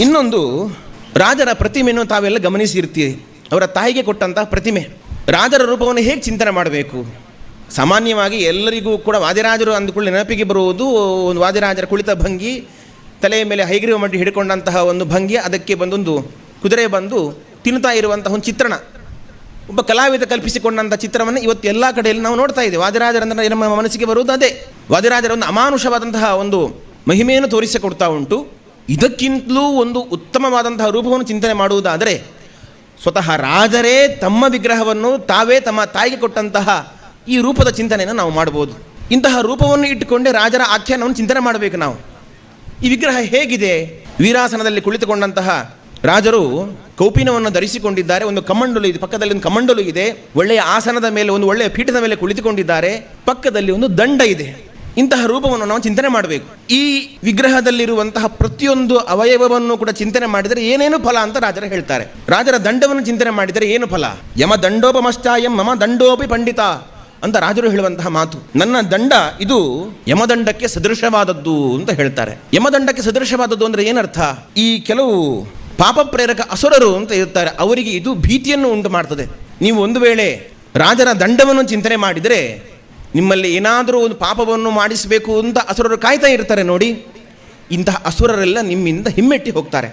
ಇನ್ನೊಂದು, ರಾಜರ ಪ್ರತಿಮೆಯನ್ನು ತಾವೆಲ್ಲ ಗಮನಿಸಿರ್ತೀರಿ. ಅವರ ತಾಯಿಗೆ ಕೊಟ್ಟಂತಹ ಪ್ರತಿಮೆ. ರಾಜರ ರೂಪವನ್ನು ಹೇಗೆ ಚಿಂತನೆ ಮಾಡಬೇಕು? ಸಾಮಾನ್ಯವಾಗಿ ಎಲ್ಲರಿಗೂ ಕೂಡ ವಾದಿರಾಜರು ಅಂದುಕೊಳ್ಳಿ ನೆನಪಿಗೆ ಬರುವುದು ಒಂದು ವಾದಿರಾಜರ ಕುಳಿತ ಭಂಗಿ, ತಲೆಯ ಮೇಲೆ ಹೈಗ್ರೀವ ಮಡ್ಡಿ ಹಿಡ್ಕೊಂಡಂತಹ ಒಂದು ಭಂಗಿ, ಅದಕ್ಕೆ ಬಂದೊಂದು ಕುದುರೆ ಬಂದು ತಿನ್ನುತ್ತಾ ಇರುವಂತಹ ಒಂದು ಚಿತ್ರಣ, ಒಬ್ಬ ಕಲಾವಿದ ಕಲ್ಪಿಸಿಕೊಂಡಂಥ ಚಿತ್ರವನ್ನು ಇವತ್ತು ಎಲ್ಲ ಕಡೆಯಲ್ಲಿ ನಾವು ನೋಡ್ತಾ ಇದ್ದೇವೆ. ವಾದಿರಾಜರಂದ್ರೆ ನಮ್ಮ ಮನಸ್ಸಿಗೆ ಬರುವುದು ಅದೇ. ವಾದಿರಾಜರ ಒಂದು ಅಮಾನುಷವಾದಂತಹ ಒಂದು ಮಹಿಮೆಯನ್ನು ತೋರಿಸಿಕೊಡ್ತಾ ಉಂಟು. ಇದಕ್ಕಿಂತಲೂ ಒಂದು ಉತ್ತಮವಾದಂತಹ ರೂಪವನ್ನು ಚಿಂತನೆ ಮಾಡುವುದಾದರೆ ಸ್ವತಃ ರಾಜರೇ ತಮ್ಮ ವಿಗ್ರಹವನ್ನು ತಾವೇ ತಮ್ಮ ತಾಯಿಗೆ ಕೊಟ್ಟಂತಹ ಈ ರೂಪದ ಚಿಂತನೆಯನ್ನು ನಾವು ಮಾಡ್ಬೋದು. ಇಂತಹ ರೂಪವನ್ನು ಇಟ್ಟುಕೊಂಡೇ ರಾಜರ ಆಖ್ಯಾನವನ್ನು ಚಿಂತನೆ ಮಾಡಬೇಕು ನಾವು. ಈ ವಿಗ್ರಹ ಹೇಗಿದೆ? ವೀರಾಸನದಲ್ಲಿ ಕುಳಿತುಕೊಂಡಂತಹ ರಾಜರು ಕೌಪೀನವನ್ನು ಧರಿಸಿಕೊಂಡಿದ್ದಾರೆ. ಒಂದು ಕಮಂಡಲು ಇದೆ, ಪಕ್ಕದಲ್ಲಿ ಒಂದು ಕಮಂಡಲು ಇದೆ. ಒಳ್ಳೆಯ ಆಸನದ ಮೇಲೆ, ಒಂದು ಒಳ್ಳೆಯ ಪೀಠದ ಮೇಲೆ ಕುಳಿತುಕೊಂಡಿದ್ದಾರೆ. ಪಕ್ಕದಲ್ಲಿ ಒಂದು ದಂಡ ಇದೆ. ಇಂತಹ ರೂಪವನ್ನು ನಾವು ಚಿಂತನೆ ಮಾಡಬೇಕು. ಈ ವಿಗ್ರಹದಲ್ಲಿರುವಂತಹ ಪ್ರತಿಯೊಂದು ಅವಯವವನ್ನು ಕೂಡ ಚಿಂತನೆ ಮಾಡಿದರೆ ಏನೇನು ಫಲ ಅಂತ ರಾಜರು ಹೇಳ್ತಾರೆ. ರಾಜರ ದಂಡವನ್ನು ಚಿಂತನೆ ಮಾಡಿದರೆ ಏನು ಫಲ? ಯಮ ದಂಡೋಪಮಶ್ಚಾಯಂ ಮಮ ದಂಡೋಪಿ ಪಂಡಿತ ಅಂತ ರಾಜರು ಹೇಳುವಂತಹ ಮಾತು. ನನ್ನ ದಂಡ ಇದು ಯಮದಂಡಕ್ಕೆ ಸದೃಶವಾದದ್ದು ಅಂತ ಹೇಳ್ತಾರೆ. ಯಮದಂಡಕ್ಕೆ ಸದೃಶವಾದದ್ದು ಅಂದ್ರೆ ಏನರ್ಥ? ಈ ಕೆಲವು ಪಾಪ ಪ್ರೇರಕ ಅಸುರರು ಅಂತ ಇರ್ತಾರೆ, ಅವರಿಗೆ ಇದು ಭೀತಿಯನ್ನು ಉಂಟು ಮಾಡ್ತದೆ. ನೀವು ಒಂದು ವೇಳೆ ರಾಜರ ದಂಡವನ್ನು ಚಿಂತನೆ ಮಾಡಿದರೆ ನಿಮ್ಮಲ್ಲಿ ಏನಾದರೂ ಒಂದು ಪಾಪವನ್ನು ಮಾಡಿಸಬೇಕು ಅಂತ ಅಸುರರು ಕಾಯ್ತಾ ಇರ್ತಾರೆ ನೋಡಿ. ಇಂತಹ ಅಸುರರೆಲ್ಲ ನಿಮ್ಮಿಂದ ಹಿಮ್ಮೆಟ್ಟಿ ಹೋಗ್ತಾರೆ.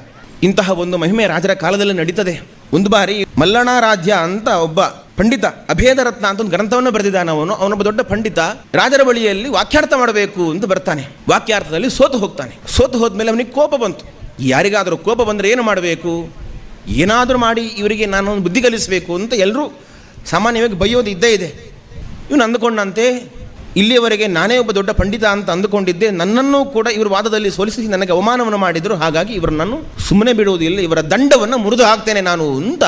ಇಂತಹ ಒಂದು ಮಹಿಮೆ ರಾಜರ ಕಾಲದಲ್ಲಿ ನಡೀತದೆ. ಒಂದು ಬಾರಿ ಮಲ್ಲಣಾರಾಧ್ಯ ಅಂತ ಒಬ್ಬ ಪಂಡಿತ, ಅಭೇದ ರತ್ನ ಅಂತ ಒಂದು ಗ್ರಂಥವನ್ನು ಬರೆದಿದ್ದಾನೆ. ಅವನೊಬ್ಬ ದೊಡ್ಡ ಪಂಡಿತ ರಾಜರ ಬಳಿಯಲ್ಲಿ ವಾಕ್ಯಾರ್ಥ ಮಾಡಬೇಕು ಅಂತ ಬರ್ತಾನೆ. ವಾಕ್ಯಾರ್ಥದಲ್ಲಿ ಸೋತು ಹೋಗ್ತಾನೆ. ಸೋತು ಹೋದ್ಮೇಲೆ ಅವನಿಗೆ ಕೋಪ ಬಂತು. ಯಾರಿಗಾದರೂ ಕೋಪ ಬಂದರೆ ಏನು ಮಾಡಬೇಕು? ಏನಾದರೂ ಮಾಡಿ ಇವರಿಗೆ ನಾನು ಒಂದು ಬುದ್ಧಿ ಕಲಿಸಬೇಕು ಅಂತ ಎಲ್ಲರೂ ಸಾಮಾನ್ಯವಾಗಿ ಬೈಯೋದು ಇದ್ದೇ ಇದೆ. ಇವನು ಅಂದುಕೊಂಡಂತೆ, ಇಲ್ಲಿಯವರೆಗೆ ನಾನೇ ಒಬ್ಬ ದೊಡ್ಡ ಪಂಡಿತ ಅಂತ ಅಂದುಕೊಂಡಿದ್ದೆ, ನನ್ನನ್ನು ಕೂಡ ಇವರು ವಾದದಲ್ಲಿ ಸೋಲಿಸಿ ನನಗೆ ಅವಮಾನವನ್ನು ಮಾಡಿದರು, ಹಾಗಾಗಿ ಇವರನ್ನು ಸುಮ್ಮನೆ ಬಿಡುವುದಿಲ್ಲ, ಇವರ ದಂಡವನ್ನು ಮುರಿದು ಹಾಕ್ತೇನೆ ನಾನು ಅಂತ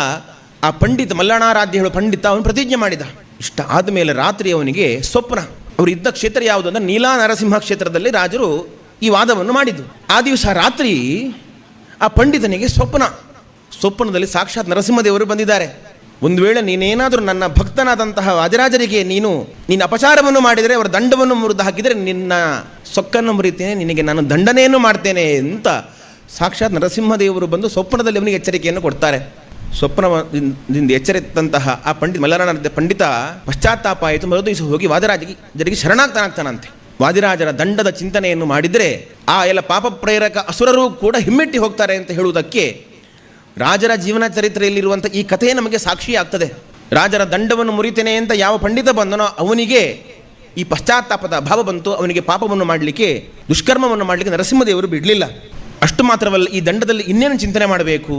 ಆ ಪಂಡಿತ, ಮಲ್ಲಣಾರಾಧ್ಯ ಹೇಳುವ ಪಂಡಿತ, ಅವನು ಪ್ರತಿಜ್ಞೆ ಮಾಡಿದ. ಇಷ್ಟ ಆದಮೇಲೆ ರಾತ್ರಿ ಅವನಿಗೆ ಸ್ವಪ್ನ. ಅವರು ಇದ್ದ ಕ್ಷೇತ್ರ ಯಾವುದು ಅಂದರೆ ನೀಲಾ ನರಸಿಂಹ ಕ್ಷೇತ್ರದಲ್ಲಿ ರಾಜರು ಈ ವಾದವನ್ನು ಮಾಡಿದ್ದು. ಆ ದಿವಸ ರಾತ್ರಿ ಆ ಪಂಡಿತನಿಗೆ ಸ್ವಪ್ನದಲ್ಲಿ ಸಾಕ್ಷಾತ್ ನರಸಿಂಹದೇವರು ಬಂದಿದ್ದಾರೆ. ಒಂದು ವೇಳೆ ನೀನೇನಾದರೂ ನನ್ನ ಭಕ್ತನಾದಂತಹ ವಾದಿರಾಜರಿಗೆ ನೀನು ಅಪಚಾರವನ್ನು ಮಾಡಿದರೆ, ಅವರ ದಂಡವನ್ನು ಮುರಿದು ಹಾಕಿದರೆ ನಿನ್ನ ಸೊಕ್ಕನ್ನು ಮುರಿತೇನೆ, ನಿನಗೆ ನಾನು ದಂಡನೆಯನ್ನು ಮಾಡ್ತೇನೆ ಅಂತ ಸಾಕ್ಷಾತ್ ನರಸಿಂಹದೇವರು ಬಂದು ಸ್ವಪ್ನದಲ್ಲಿ ಅವನಿಗೆ ಎಚ್ಚರಿಕೆಯನ್ನು ಕೊಡ್ತಾರೆ. ಸ್ವಪ್ನದಿಂದ ಎಚ್ಚರಿತಂತಹ ಆ ಮಲ್ಲನಾರಾಧ್ಯ ಪಂಡಿತ ಪಶ್ಚಾತ್ತಾಪ ಆಯಿತು. ಮರು ದಿವಸ ಹೋಗಿ ವಾದಿರಾಜರಿಗೆ ಶರಣಾಗ್ತಾನಾಗ್ತಾನಂತೆ. ವಾದಿರಾಜರ ದಂಡದ ಚಿಂತನೆಯನ್ನು ಮಾಡಿದರೆ ಆ ಎಲ್ಲ ಪಾಪ ಪ್ರೇರಕ ಅಸುರರು ಕೂಡ ಹಿಮ್ಮೆಟ್ಟಿ ಹೋಗ್ತಾರೆ ಅಂತ ಹೇಳುವುದಕ್ಕೆ ರಾಜರ ಜೀವನ ಚರಿತ್ರೆಯಲ್ಲಿರುವಂಥ ಈ ಕಥೆ ನಮಗೆ ಸಾಕ್ಷಿ ಆಗ್ತದೆ. ರಾಜರ ದಂಡವನ್ನು ಮುರಿತೇನೆ ಅಂತ ಯಾವ ಪಂಡಿತ ಬಂದನೋ ಅವನಿಗೆ ಈ ಪಶ್ಚಾತ್ತಾಪದ ಭಾವ ಬಂತು. ಅವನಿಗೆ ಪಾಪವನ್ನು ಮಾಡಲಿಕ್ಕೆ, ದುಷ್ಕರ್ಮವನ್ನು ಮಾಡಲಿಕ್ಕೆ ನರಸಿಂಹದೇವರು ಬಿಡಲಿಲ್ಲ. ಅಷ್ಟು ಮಾತ್ರವಲ್ಲ, ಈ ದಂಡದಲ್ಲಿ ಇನ್ನೇನು ಚಿಂತನೆ ಮಾಡಬೇಕು?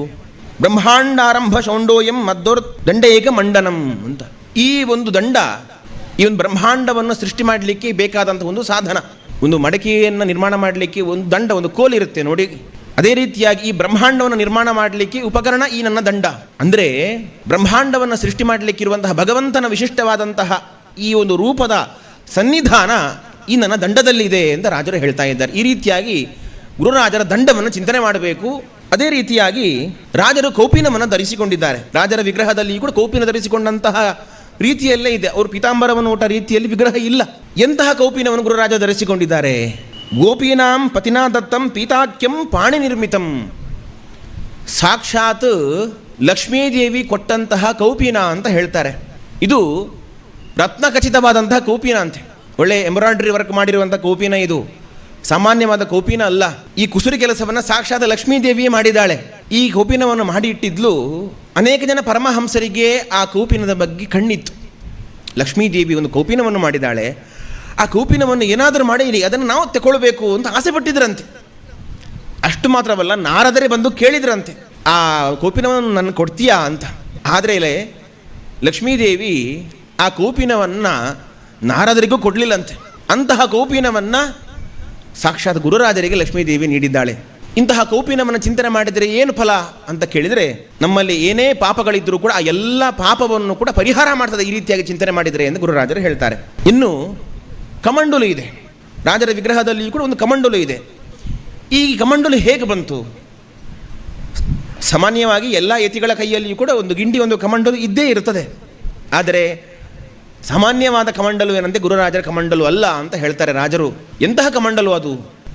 ಬ್ರಹ್ಮಾಂಡಾರಂಭ ಶೌಂಡೋಯಂ ಮದ್ದೋರ್ ದಂಡೇಕ ಮಂಡನಂ ಅಂತ. ಈ ಒಂದು ದಂಡ, ಈ ಒಂದು ಬ್ರಹ್ಮಾಂಡವನ್ನು ಸೃಷ್ಟಿ ಮಾಡಲಿಕ್ಕೆ ಬೇಕಾದಂಥ ಒಂದು ಸಾಧನ. ಒಂದು ಮಡಕೆಯನ್ನು ನಿರ್ಮಾಣ ಮಾಡಲಿಕ್ಕೆ ಒಂದು ದಂಡ, ಒಂದು ಕೋಲಿರುತ್ತೆ ನೋಡಿ. ಅದೇ ರೀತಿಯಾಗಿ ಈ ಬ್ರಹ್ಮಾಂಡವನ್ನು ನಿರ್ಮಾಣ ಮಾಡಲಿಕ್ಕೆ ಉಪಕರಣ ಈ ನನ್ನ ದಂಡ. ಅಂದರೆ ಬ್ರಹ್ಮಾಂಡವನ್ನು ಸೃಷ್ಟಿ ಮಾಡಲಿಕ್ಕಿರುವಂತಹ ಭಗವಂತನ ವಿಶಿಷ್ಟವಾದಂತಹ ಈ ಒಂದು ರೂಪದ ಸನ್ನಿಧಾನ ಈ ನನ್ನ ದಂಡದಲ್ಲಿದೆ ಅಂತ ರಾಜರು ಹೇಳ್ತಾ ಇದ್ದಾರೆ. ಈ ರೀತಿಯಾಗಿ ಗುರುರಾಜರ ದಂಡವನ್ನು ಚಿಂತನೆ ಮಾಡಬೇಕು. ಅದೇ ರೀತಿಯಾಗಿ ರಾಜರು ಕೌಪೀನವನ್ನು ಧರಿಸಿಕೊಂಡಿದ್ದಾರೆ. ರಾಜರ ವಿಗ್ರಹದಲ್ಲಿ ಕೂಡ ಕೌಪೀನ ಧರಿಸಿಕೊಂಡಂತಹ ರೀತಿಯಲ್ಲೇ ಇದೆ. ಅವರು ಪೀತಾಂಬರವನ್ನು ಊಟ ರೀತಿಯಲ್ಲಿ ವಿಗ್ರಹ ಇಲ್ಲ. ಎಂತಹ ಕೌಪೀನವನ್ನು ಗುರುರಾಜ ಧರಿಸಿಕೊಂಡಿದ್ದಾರೆ? ಗೋಪೀನಾಂ ಪತಿನಾ ದತ್ತಂ ಪೀತಾಖ್ಯಂ ಪಾಣಿ ನಿರ್ಮಿತಂ. ಸಾಕ್ಷಾತ್ ಲಕ್ಷ್ಮೀದೇವಿ ಕೊಟ್ಟಂತಹ ಕೌಪೀನ ಅಂತ ಹೇಳ್ತಾರೆ. ಇದು ರತ್ನಖಚಿತವಾದಂತಹ ಕೌಪೀನ ಅಂತೆ. ಒಳ್ಳೆ ಎಂಬ್ರಾಯ್ಡ್ರಿ ವರ್ಕ್ ಮಾಡಿರುವಂಥ ಕೌಪೀನ ಇದು, ಸಾಮಾನ್ಯವಾದ ಕೌಪೀನ ಅಲ್ಲ. ಈ ಕುಸುರಿ ಕೆಲಸವನ್ನು ಸಾಕ್ಷಾತ್ ಲಕ್ಷ್ಮೀದೇವಿಯೇ ಮಾಡಿದ್ದಾಳೆ. ಈ ಕೌಪೀನವನ್ನು ಮಾಡಿ ಇಟ್ಟಿದ್ಲು. ಅನೇಕ ಜನ ಪರಮಹಂಸರಿಗೆ ಆ ಕೌಪೀನದ ಬಗ್ಗೆ ಕಣ್ಣಿತ್ತು. ಲಕ್ಷ್ಮೀದೇವಿ ಒಂದು ಕೌಪೀನವನ್ನು ಮಾಡಿದ್ದಾಳೆ, ಆ ಕೌಪೀನವನ್ನು ಏನಾದರೂ ಮಾಡಿ ಅದನ್ನು ನಾವು ತಗೊಳ್ಬೇಕು ಅಂತ ಆಸೆ ಪಟ್ಟಿದ್ರಂತೆ. ಅಷ್ಟು ಮಾತ್ರವಲ್ಲ, ನಾರದರೆ ಬಂದು ಕೇಳಿದ್ರಂತೆ, ಆ ಕೌಪೀನವನ್ನು ನನ್ನ ಕೊಡ್ತೀಯಾ ಅಂತ. ಆದರೆ ಲಕ್ಷ್ಮೀದೇವಿ ಆ ಕೌಪೀನವನ್ನು ನಾರದರಿಗೂ ಕೊಡಲಿಲ್ಲಂತೆ. ಅಂತಹ ಕೌಪೀನವನ್ನು ಸಾಕ್ಷಾತ್ ಗುರುರಾಜರಿಗೆ ಲಕ್ಷ್ಮೀದೇವಿ ನೀಡಿದ್ದಾಳೆ. ಇಂತಹ ಕೌಪೀನವನ್ನು ಚಿಂತನೆ ಮಾಡಿದರೆ ಏನು ಫಲ ಅಂತ ಕೇಳಿದರೆ, ನಮ್ಮಲ್ಲಿ ಏನೇ ಪಾಪಗಳಿದ್ದರೂ ಕೂಡ ಆ ಎಲ್ಲ ಪಾಪವನ್ನು ಕೂಡ ಪರಿಹಾರ ಮಾಡ್ತದೆ ಈ ರೀತಿಯಾಗಿ ಚಿಂತನೆ ಮಾಡಿದರೆ ಎಂದು ಗುರುರಾಜರು ಹೇಳ್ತಾರೆ. ಇನ್ನು ಕಮಂಡಲು ಇದೆ. ರಾಜರ ವಿಗ್ರಹದಲ್ಲಿ ಕೂಡ ಒಂದು ಕಮಂಡಲು ಇದೆ. ಈ ಕಮಂಡಲು ಹೇಗೆ ಬಂತು? ಸಾಮಾನ್ಯವಾಗಿ ಎಲ್ಲ ಯತಿಗಳ ಕೈಯಲ್ಲಿಯೂ ಕೂಡ ಒಂದು ಗಿಂಡಿ, ಒಂದು ಕಮಂಡಲು ಇದ್ದೇ ಇರುತ್ತದೆ. ಆದರೆ ಸಾಮಾನ್ಯವಾದ ಕಮಂಡಲು ಏನಂತೆ ಗುರುರಾಜರ ಕಮಂಡಲು ಅಲ್ಲ ಅಂತ ಹೇಳ್ತಾರೆ ರಾಜರು. ಎಂತಹ ಕಮಂಡಲು ಅದು?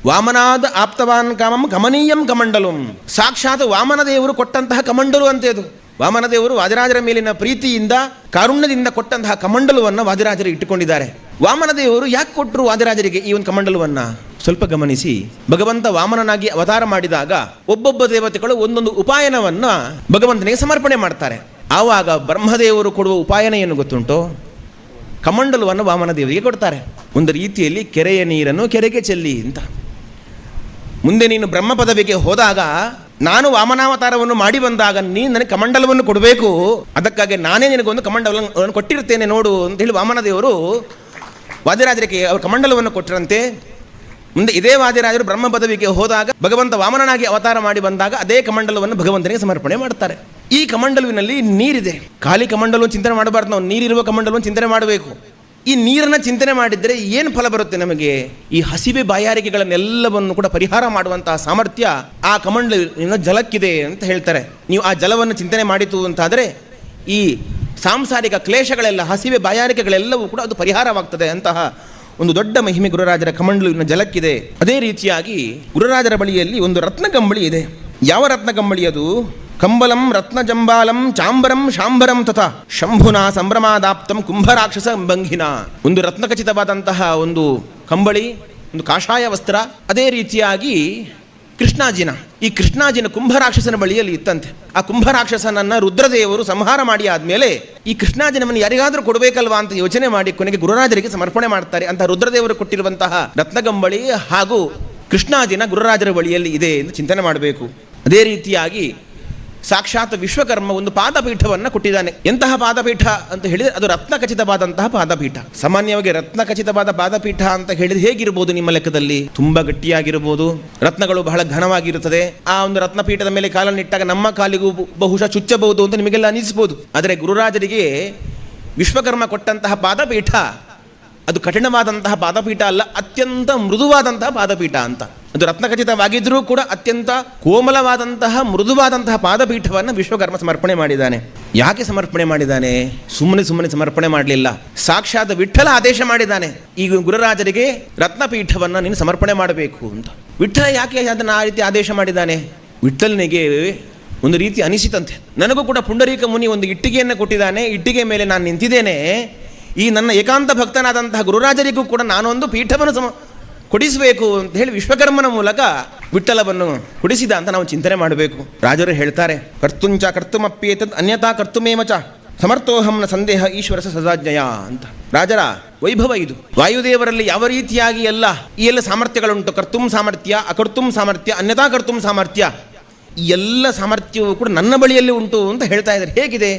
ವಾಮನಾದ ಆಪ್ತವಾನ್ ಕಾಮಂ ಕಮನೀಯಂ ಕಮಂಡಲಂ. ಸಾಕ್ಷಾತ್ ವಾಮನ ದೇವರು ಕೊಟ್ಟಂತಹ ಕಮಂಡಲು ಅಂತ ಇದು. ವಾಮನ ದೇವರು ವಾದಿರಾಜರ ಮೇಲಿನ ಪ್ರೀತಿಯಿಂದ ಕಾರುಣ್ಯದಿಂದ ಕೊಟ್ಟಂತಹ ಕಮಂಡಲವನ್ನು ವಾದಿರಾಜರು ಇಟ್ಟುಕೊಂಡಿದ್ದಾರೆ. ವಾಮನ ದೇವರು ಯಾಕೆ ಕೊಟ್ಟರು ವಾದಿರಾಜರಿಗೆ ಈ ಒಂದು ಕಮಂಡಲವನ್ನು? ಸ್ವಲ್ಪ ಗಮನಿಸಿ. ಭಗವಂತ ವಾಮನನಾಗಿ ಅವತಾರ ಮಾಡಿದಾಗ ಒಬ್ಬೊಬ್ಬ ದೇವತೆಗಳು ಒಂದೊಂದು ಉಪಾಯನವನ್ನು ಭಗವಂತನಿಗೆ ಸಮರ್ಪಣೆ ಮಾಡ್ತಾರೆ. ಆವಾಗ ಬ್ರಹ್ಮದೇವರು ಕೊಡುವ ಉಪಾಯನ ಏನು ಗೊತ್ತುಂಟೋ? ಕಮಂಡಲವನ್ನು ವಾಮನ ದೇವರಿಗೆ ಕೊಡ್ತಾರೆ. ಒಂದು ರೀತಿಯಲ್ಲಿ ಕೆರೆಯ ನೀರನ್ನು ಕೆರೆಗೆ ಚೆಲ್ಲಿ ಅಂತ. ಮುಂದೆ ನೀನು ಬ್ರಹ್ಮ ಪದವಿಗೆ ಹೋದಾಗ ನಾನು ವಾಮನಾವತಾರವನ್ನು ಮಾಡಿ ಬಂದಾಗ ನೀನು ನನಗೆ ಕಮಂಡಲವನ್ನು ಕೊಡಬೇಕು, ಅದಕ್ಕಾಗಿ ನಾನೇ ನಿನಗೊಂದು ಕಮಂಡಲವನ್ನು ಕೊಟ್ಟಿರ್ತೇನೆ ನೋಡು ಅಂತ ಹೇಳಿ ವಾಮನ ದೇವರು ವಾದಿರಾಜರಿಗೆ ಅವರು ಕಮಂಡಲವನ್ನು ಕೊಟ್ಟರಂತೆ. ಮುಂದೆ ಇದೇ ವಾದಿರಾಜರು ಬ್ರಹ್ಮ ಪದವಿಗೆ ಹೋದಾಗ ಭಗವಂತ ವಾಮನನಾಗಿ ಅವತಾರ ಮಾಡಿ ಬಂದಾಗ ಅದೇ ಕಮಂಡಲವನ್ನು ಭಗವಂತನಿಗೆ ಸಮರ್ಪಣೆ ಮಾಡ್ತಾರೆ. ಈ ಕಮಂಡಲುವಿನಲ್ಲಿ ನೀರಿದೆ. ಖಾಲಿ ಕಮಂಡಲವನ್ನು ಚಿಂತನೆ ಮಾಡಬಾರ್ದು, ನಾವು ನೀರಿರುವ ಕಮಂಡಲವನ್ನು ಚಿಂತನೆ ಮಾಡಬೇಕು. ಈ ನೀರನ್ನು ಚಿಂತನೆ ಮಾಡಿದರೆ ಏನು ಫಲ ಬರುತ್ತೆ ನಮಗೆ? ಈ ಹಸಿವೆ ಬಾಯಾರಿಕೆಗಳನ್ನೆಲ್ಲವನ್ನು ಕೂಡ ಪರಿಹಾರ ಮಾಡುವಂತಹ ಸಾಮರ್ಥ್ಯ ಆ ಕಮಂಡಲಿನ ಜಲಕ್ಕಿದೆ ಅಂತ ಹೇಳ್ತಾರೆ. ನೀವು ಆ ಜಲವನ್ನು ಚಿಂತನೆ ಮಾಡಿತು ಅಂತಾದರೆ ಈ ಸಾಂಸಾರಿಕ ಕ್ಲೇಶಗಳೆಲ್ಲ, ಹಸಿವೆ ಬಾಯಾರಿಕೆಗಳೆಲ್ಲವೂ ಕೂಡ ಅದು ಪರಿಹಾರವಾಗ್ತದೆ ಅಂತಹ ಒಂದು ದೊಡ್ಡ ಮಹಿಮೆ ಗುರುರಾಜರ ಕಮಂಡಲುವಿನ ಜಲಕ್ಕಿದೆ. ಅದೇ ರೀತಿಯಾಗಿ ಗುರುರಾಜರ ಬಳಿಯಲ್ಲಿ ಒಂದು ರತ್ನ ಕಂಬಳಿ ಇದೆ. ಯಾವ ರತ್ನ ಕಂಬಳಿ ಅದು? ಕಂಬಲಂ ರತ್ನ ಜಂಬಾಲಂ ಚಾಂಬರಂ ಶಾಂಬರಂ ತಥಾ ಶಂಭುನಾ ಸಂಭ್ರಮಾದಾಪ್ತಂ ಕುಂಭರಾಕ್ಷಸ ಭಂಗಿನ. ಒಂದು ರತ್ನಖಚಿತವಾದಂತಹ ಒಂದು ಕಂಬಳಿ, ಒಂದು ಕಾಷಾಯ ವಸ್ತ್ರ. ಅದೇ ರೀತಿಯಾಗಿ ಕೃಷ್ಣಾಜಿನ, ಈ ಕೃಷ್ಣಾಜಿನ ಕುಂಭರಾಕ್ಷಸನ ಬಳಿಯಲ್ಲಿ ಇತ್ತಂತೆ. ಆ ಕುಂಭರಾಕ್ಷಸನನ್ನು ರುದ್ರದೇವರು ಸಂಹಾರ ಮಾಡಿ ಆದಮೇಲೆ ಈ ಕೃಷ್ಣಾಜಿನವನ್ನು ಯಾರಿಗಾದರೂ ಕೊಡಬೇಕಲ್ವಾ ಅಂತ ಯೋಚನೆ ಮಾಡಿ ಕೊನೆಗೆ ಗುರುರಾಜರಿಗೆ ಸಮರ್ಪಣೆ ಮಾಡ್ತಾರೆ. ಅಂತ ರುದ್ರದೇವರು ಕೊಟ್ಟಿರುವಂತಹ ರತ್ನಗಂಬಳಿ ಹಾಗೂ ಕೃಷ್ಣಾಜಿನ ಗುರುರಾಜರ ಬಳಿಯಲ್ಲಿ ಇದೆ ಎಂದು ಚಿಂತನೆ ಮಾಡಬೇಕು. ಅದೇ ರೀತಿಯಾಗಿ ಸಾಕ್ಷಾತ್ ವಿಶ್ವಕರ್ಮ ಒಂದು ಪಾದಪೀಠವನ್ನು ಕೊಟ್ಟಿದ್ದಾನೆ. ಎಂತಹ ಪಾದಪೀಠ ಅಂತ ಹೇಳಿದರೆ ಅದು ರತ್ನಖಚಿತವಾದಂತಹ ಪಾದಪೀಠ. ಸಾಮಾನ್ಯವಾಗಿ ರತ್ನಖಚಿತವಾದ ಪಾದಪೀಠ ಅಂತ ಹೇಳಿದ್ರೆ ಹೇಗಿರ್ಬೋದು ನಿಮ್ಮ ಲೆಕ್ಕದಲ್ಲಿ? ತುಂಬಾ ಗಟ್ಟಿಯಾಗಿರ್ಬೋದು, ರತ್ನಗಳು ಬಹಳ ಘನವಾಗಿರುತ್ತದೆ. ಆ ಒಂದು ರತ್ನಪೀಠದ ಮೇಲೆ ಕಾಲನ್ನಿಟ್ಟಾಗ ನಮ್ಮ ಕಾಲಿಗೂ ಬಹುಶಃ ಚುಚ್ಚಬಹುದು ಅಂತ ನಿಮಗೆಲ್ಲ ಅನಿಸ್ಬೋದು. ಆದರೆ ಗುರುರಾಜರಿಗೆ ವಿಶ್ವಕರ್ಮ ಕೊಟ್ಟಂತಹ ಪಾದಪೀಠ ಅದು ಕಠಿಣವಾದಂತಹ ಪಾದಪೀಠ ಅಲ್ಲ, ಅತ್ಯಂತ ಮೃದುವಾದಂತಹ ಪಾದಪೀಠ ಅಂತ. ಅದು ರತ್ನಖಚಿತವಾಗಿದ್ದರೂ ಕೂಡ ಅತ್ಯಂತ ಕೋಮಲವಾದಂತಹ ಮೃದುವಾದಂತಹ ಪಾದಪೀಠವನ್ನು ವಿಶ್ವಕರ್ಮ ಸಮರ್ಪಣೆ ಮಾಡಿದ್ದಾನೆ. ಯಾಕೆ ಸಮರ್ಪಣೆ ಮಾಡಿದ್ದಾನೆ? ಸುಮ್ಮನೆ ಸಮರ್ಪಣೆ ಮಾಡಲಿಲ್ಲ. ಸಾಕ್ಷಾತ್ ವಿಠ್ಠಲ ಆದೇಶ ಮಾಡಿದ್ದಾನೆ, ಈಗ ಗುರುರಾಜರಿಗೆ ರತ್ನಪೀಠವನ್ನು ನೀನು ಸಮರ್ಪಣೆ ಮಾಡಬೇಕು ಅಂತ. ವಿಠ್ಠಲ ಯಾಕೆ ಅದನ್ನು ಆ ರೀತಿ ಆದೇಶ ಮಾಡಿದ್ದಾನೆ? ವಿಠ್ಠಲನಿಗೆ ಒಂದು ರೀತಿ ಅನಿಸಿತಂತೆ, ನನಗೂ ಕೂಡ ಪುಂಡರೀಕ ಮುನಿ ಒಂದು ಇಟ್ಟಿಗೆಯನ್ನು ಕೊಟ್ಟಿದ್ದಾನೆ, ಇಟ್ಟಿಗೆ ಮೇಲೆ ನಾನು ನಿಂತಿದ್ದೇನೆ, ಈ ನನ್ನ ಏಕಾಂತ ಭಕ್ತನಾದಂತಹ ಗುರುರಾಜರಿಗೂ ಕೂಡ ನಾನೊಂದು ಪೀಠವನ್ನು ಕೊಡಿಸಬೇಕು ಅಂತ ಹೇಳಿ ವಿಶ್ವಕರ್ಮನ ಮೂಲಕ ವಿಠ್ಠಲವನ್ನು ಕೊಡಿಸಿದ ಅಂತ ನಾವು ಚಿಂತನೆ ಮಾಡಬೇಕು. ರಾಜರು ಹೇಳ್ತಾರೆ, ಕರ್ತುಂಚ ಕರ್ತುಮಪ್ಯೇತದ್ ಅನ್ಯತಾ ಕರ್ತುಮೇಮಚ ಸಮರ್ಥೋಹಂನ ಸಂದೇಹ ಈಶ್ವರಸ ಸದಾಜ್ಞಯ ಅಂತ. ರಾಜರ ವೈಭವ ಇದು. ವಾಯುದೇವರಲ್ಲಿ ಯಾವ ರೀತಿಯಾಗಿ ಈ ಎಲ್ಲ ಸಾಮರ್ಥ್ಯಗಳುಂಟು, ಕರ್ತುಂ ಸಾಮರ್ಥ್ಯ, ಅಕರ್ತುಂ ಸಾಮರ್ಥ್ಯ, ಅನ್ಯತಾ ಕರ್ತುಂ ಸಾಮರ್ಥ್ಯ, ಈ ಎಲ್ಲ ಸಾಮರ್ಥ್ಯವೂ ಕೂಡ ನನ್ನ ಬಳಿಯಲ್ಲಿ ಉಂಟು ಅಂತ ಹೇಳ್ತಾ ಇದ್ದಾರೆ. ಹೇಗಿದೆ?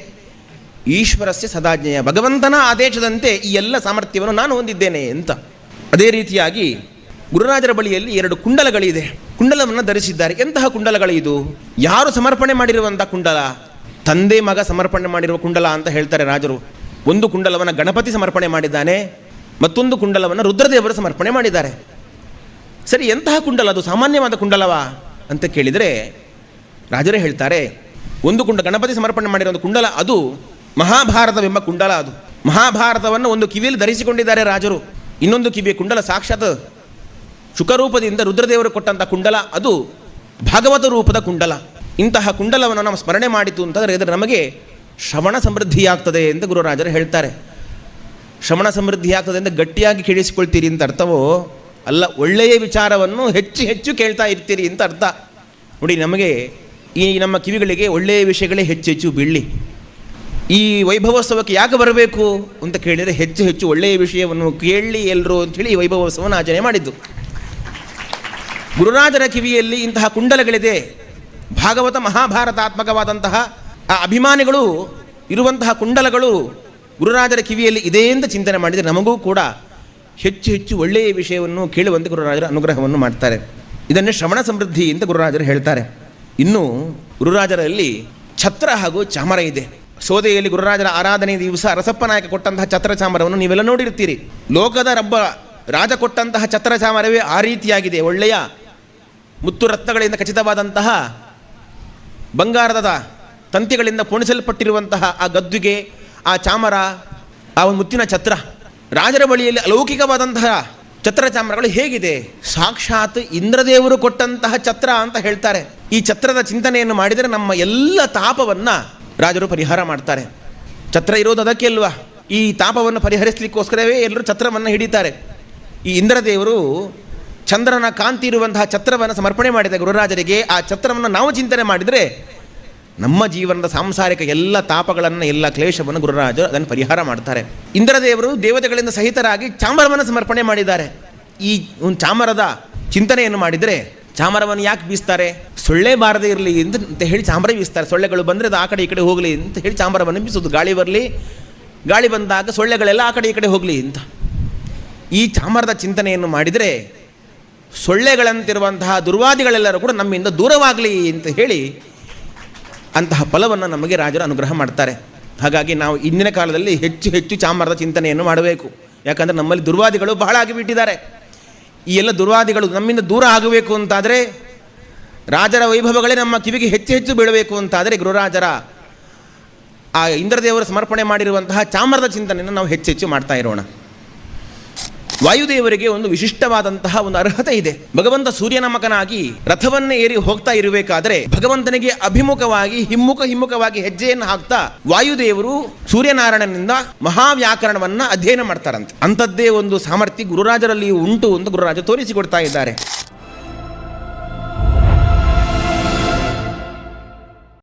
ಈಶ್ವರಸ್ಯ ಸದಾಜ್ಞೆಯ, ಭಗವಂತನ ಆದೇಶದಂತೆ ಈ ಎಲ್ಲ ಸಾಮರ್ಥ್ಯವನ್ನು ನಾನು ಹೊಂದಿದ್ದೇನೆ ಅಂತ. ಅದೇ ರೀತಿಯಾಗಿ ಗುರುರಾಜರ ಬಳಿಯಲ್ಲಿ 2 ಕುಂಡಲಗಳಿದೆ. ಕುಂಡಲವನ್ನು ಧರಿಸಿದ್ದಾರೆ. ಎಂತಹ ಕುಂಡಲಗಳಿದು? ಯಾರು ಸಮರ್ಪಣೆ ಮಾಡಿರುವಂಥ ಕುಂಡಲ? ತಂದೆ ಮಗ ಸಮರ್ಪಣೆ ಮಾಡಿರುವ ಕುಂಡಲ ಅಂತ ಹೇಳ್ತಾರೆ ರಾಜರು. ಒಂದು ಕುಂಡಲವನ್ನು ಗಣಪತಿ ಸಮರ್ಪಣೆ ಮಾಡಿದ್ದಾನೆ, ಮತ್ತೊಂದು ಕುಂಡಲವನ್ನು ರುದ್ರದೇವರು ಸಮರ್ಪಣೆ ಮಾಡಿದ್ದಾರೆ. ಸರಿ, ಎಂತಹ ಕುಂಡಲ ಅದು? ಸಾಮಾನ್ಯವಾದ ಕುಂಡಲವಾ ಅಂತ ಕೇಳಿದರೆ ರಾಜರೇ ಹೇಳ್ತಾರೆ, ಒಂದು ಗಣಪತಿ ಸಮರ್ಪಣೆ ಮಾಡಿರೋ ಕುಂಡಲ ಅದು ಮಹಾಭಾರತವೆಂಬ ಕುಂಡಲ. ಅದು ಮಹಾಭಾರತವನ್ನು ಒಂದು ಕಿವಿಯಲ್ಲಿ ಧರಿಸಿಕೊಂಡಿದ್ದಾರೆ ರಾಜರು. ಇನ್ನೊಂದು ಕಿವಿಯ ಕುಂಡಲ ಸಾಕ್ಷಾತ್ ಶುಕರೂಪದಿಂದ ರುದ್ರದೇವರು ಕೊಟ್ಟಂಥ ಕುಂಡಲ, ಅದು ಭಾಗವತ ರೂಪದ ಕುಂಡಲ. ಇಂತಹ ಕುಂಡಲವನ್ನು ನಾವು ಸ್ಮರಣೆ ಮಾಡಿತು ಅಂತಂದರೆ ಇದರ ನಮಗೆ ಶ್ರವಣ ಸಮೃದ್ಧಿಯಾಗ್ತದೆ ಅಂತ ಗುರುರಾಜರು ಹೇಳ್ತಾರೆ. ಶ್ರವಣ ಸಮೃದ್ಧಿಯಾಗ್ತದೆ ಅಂತ ಗಟ್ಟಿಯಾಗಿ ಕೇಳಿಸಿಕೊಳ್ತೀರಿ ಅಂತ ಅರ್ಥವೋ ಅಲ್ಲ, ಒಳ್ಳೆಯ ವಿಚಾರವನ್ನು ಹೆಚ್ಚು ಕೇಳ್ತಾ ಇರ್ತೀರಿ ಅಂತ ಅರ್ಥ. ನೋಡಿ, ನಮಗೆ ಈ ನಮ್ಮ ಕಿವಿಗಳಿಗೆ ಒಳ್ಳೆಯ ವಿಷಯಗಳೇ ಹೆಚ್ಚು ಬೀಳಲಿ. ಈ ವೈಭವೋತ್ಸವಕ್ಕೆ ಯಾಕೆ ಬರಬೇಕು ಅಂತ ಕೇಳಿದರೆ ಹೆಚ್ಚು ಒಳ್ಳೆಯ ವಿಷಯವನ್ನು ಕೇಳಲಿ ಎಲ್ಲರೂ ಅಂಥೇಳಿ ಈ ವೈಭವೋತ್ಸವವನ್ನು ಆಚರಣೆ ಮಾಡಿದ್ದು. ಗುರುರಾಜರ ಕಿವಿಯಲ್ಲಿ ಇಂತಹ ಕುಂಡಲಗಳಿದೆ. ಭಾಗವತ ಮಹಾಭಾರತಾತ್ಮಕವಾದಂತಹ ಆ ಅಭಿಮಾನಿಗಳು ಇರುವಂತಹ ಕುಂಡಲಗಳು ಗುರುರಾಜರ ಕಿವಿಯಲ್ಲಿ ಇದೆ ಅಂತ ಚಿಂತನೆ ಮಾಡಿದರೆ ನಮಗೂ ಕೂಡ ಹೆಚ್ಚು ಒಳ್ಳೆಯ ವಿಷಯವನ್ನು ಕೇಳುವಂತೆ ಗುರುರಾಜರ ಅನುಗ್ರಹವನ್ನು ಮಾಡ್ತಾರೆ. ಇದನ್ನೇ ಶ್ರವಣ ಸಮೃದ್ಧಿ ಅಂತ ಗುರುರಾಜರು ಹೇಳ್ತಾರೆ. ಇನ್ನು ಗುರುರಾಜರಲ್ಲಿ ಛತ್ರ ಹಾಗೂ ಚಾಮರ ಇದೆ. ಸೋದೆಯಲ್ಲಿ ಗುರುರಾಜರ ಆರಾಧನೆ ದಿವಸ ರಸಪ್ಪ ನಾಯಕ ಕೊಟ್ಟಂತಹ ಛತ್ರ ಚಾಮರವನ್ನು ನೀವೆಲ್ಲ ನೋಡಿರ್ತೀರಿ. ಲೋಕದ ರಾಜ ಕೊಟ್ಟಂತಹ ಛತ್ರ ಚಾಮರವೇ ಆ ರೀತಿಯಾಗಿದೆ. ಒಳ್ಳೆಯ ಮುತ್ತು ರತ್ನಗಳಿಂದ ಖಚಿತವಾದಂತಹ ಬಂಗಾರದ ತಂತಿಗಳಿಂದ ಪೋಣಿಸಲ್ಪಟ್ಟಿರುವಂತಹ ಆ ಗದ್ದುಗೆ, ಆ ಚಾಮರ, ಆ ಒಂದು ಮುತ್ತಿನ ಛತ್ರ. ರಾಜರ ಬಳಿಯಲ್ಲಿ ಅಲೌಕಿಕವಾದಂತಹ ಛತ್ರ ಚಾಮರಗಳು ಹೇಗಿದೆ? ಸಾಕ್ಷಾತ್ ಇಂದ್ರದೇವರು ಕೊಟ್ಟಂತಹ ಛತ್ರ ಅಂತ ಹೇಳ್ತಾರೆ. ಈ ಛತ್ರದ ಚಿಂತನೆಯನ್ನು ಮಾಡಿದರೆ ನಮ್ಮ ಎಲ್ಲ ತಾಪವನ್ನು ರಾಜರು ಪರಿಹಾರ ಮಾಡ್ತಾರೆ. ಛತ್ರ ಇರೋದು ಅದಕ್ಕೆ ಅಲ್ವಾ? ಈ ತಾಪವನ್ನು ಪರಿಹರಿಸಲಿಕ್ಕೋಸ್ಕರವೇ ಎಲ್ಲರೂ ಛತ್ರವನ್ನು ಹಿಡಿತಾರೆ. ಈ ಇಂದ್ರದೇವರು ಚಂದ್ರನ ಕಾಂತಿ ಇರುವಂತಹ ಛತ್ರವನ್ನು ಸಮರ್ಪಣೆ ಮಾಡಿದ ಗುರುರಾಜರಿಗೆ. ಆ ಛತ್ರವನ್ನು ನಾವು ಚಿಂತನೆ ಮಾಡಿದರೆ ನಮ್ಮ ಜೀವನದ ಸಾಂಸಾರಿಕ ಎಲ್ಲ ತಾಪಗಳನ್ನು, ಎಲ್ಲ ಕ್ಲೇಶವನ್ನು ಗುರುರಾಜರು ಅದನ್ನು ಪರಿಹಾರ ಮಾಡ್ತಾರೆ. ಇಂದ್ರದೇವರು ದೇವತೆಗಳಿಂದ ಸಹಿತರಾಗಿ ಚಾಮರವನ್ನು ಸಮರ್ಪಣೆ ಮಾಡಿದ್ದಾರೆ. ಈ ಒಂದು ಚಾಮರದ ಚಿಂತನೆಯನ್ನು ಮಾಡಿದರೆ, ಚಾಮರವನ್ನು ಯಾಕೆ ಬೀಸ್ತಾರೆ? ಸೊಳ್ಳೆ ಬಾರದೇ ಇರಲಿ ಅಂತ ಹೇಳಿ ಚಾಮರ ಬೀಸ್ತಾರೆ. ಸೊಳ್ಳೆಗಳು ಬಂದರೆ ಅದು ಆ ಕಡೆ ಈ ಕಡೆ ಹೋಗಲಿ ಅಂತ ಹೇಳಿ ಚಾಮರವನ್ನು ಬೀಸೋದು. ಗಾಳಿ ಬರಲಿ, ಗಾಳಿ ಬಂದಾಗ ಸೊಳ್ಳೆಗಳೆಲ್ಲ ಆ ಕಡೆ ಈ ಕಡೆ ಹೋಗಲಿ ಅಂತ. ಈ ಚಾಮರದ ಚಿಂತನೆಯನ್ನು ಮಾಡಿದರೆ ಸೊಳ್ಳೆಗಳಂತಿರುವಂತಹ ದುರ್ವಾದಿಗಳೆಲ್ಲರೂ ಕೂಡ ನಮ್ಮಿಂದ ದೂರವಾಗಲಿ ಅಂತ ಹೇಳಿ ಅಂತಹ ಫಲವನ್ನು ನಮಗೆ ರಾಜರು ಅನುಗ್ರಹ ಮಾಡ್ತಾರೆ. ಹಾಗಾಗಿ ನಾವು ಇಂದಿನ ಕಾಲದಲ್ಲಿ ಹೆಚ್ಚು ಹೆಚ್ಚು ಚಾಮರದ ಚಿಂತನೆಯನ್ನು ಮಾಡಬೇಕು. ಯಾಕಂದರೆ ನಮ್ಮಲ್ಲಿ ದುರ್ವಾದಿಗಳು ಬಹಳ ಆಗಿಬಿಟ್ಟಿದ್ದಾರೆ. ಈ ಎಲ್ಲ ದುರ್ವಾದಿಗಳು ನಮ್ಮಿಂದ ದೂರ ಆಗಬೇಕು ಅಂತಾದರೆ, ರಾಜರ ವೈಭವಗಳೇ ನಮ್ಮ ಕಿವಿಗೆ ಹೆಚ್ಚು ಹೆಚ್ಚು ಬೀಳಬೇಕು ಅಂತಾದರೆ ಗುರುರಾಜರ ಆ ಇಂದ್ರದೇವರು ಸಮರ್ಪಣೆ ಮಾಡಿರುವಂತಹ ಚಾಮರದ ಚಿಂತನೆಯನ್ನು ನಾವು ಹೆಚ್ಚೆಚ್ಚು ಮಾಡ್ತಾ ಇರೋಣ. ವಾಯುದೇವರಿಗೆ ಒಂದು ವಿಶಿಷ್ಟವಾದಂತಹ ಒಂದು ಅರ್ಹತೆ ಇದೆ. ಭಗವಂತ ಸೂರ್ಯನ ಮಗನಾಗಿ ರಥವನ್ನೇ ಏರಿ ಹೋಗ್ತಾ ಇರಬೇಕಾದ್ರೆ ಭಗವಂತನಿಗೆ ಅಭಿಮುಖವಾಗಿ ಹಿಮ್ಮುಖವಾಗಿ ಹೆಜ್ಜೆಯನ್ನು ಹಾಕ್ತಾ ವಾಯುದೇವರು ಸೂರ್ಯನಾರಾಯಣನಿಂದ ಮಹಾವ್ಯಾಕರಣವನ್ನ ಅಧ್ಯಯನ ಮಾಡ್ತಾರಂತೆ. ಅಂಥದ್ದೇ ಒಂದು ಸಾಮರ್ಥ್ಯ ಗುರುರಾಜರಲ್ಲಿ ಉಂಟು ಅಂತ ಗುರುರಾಜ ತೋರಿಸಿಕೊಡ್ತಾ ಇದ್ದಾರೆ.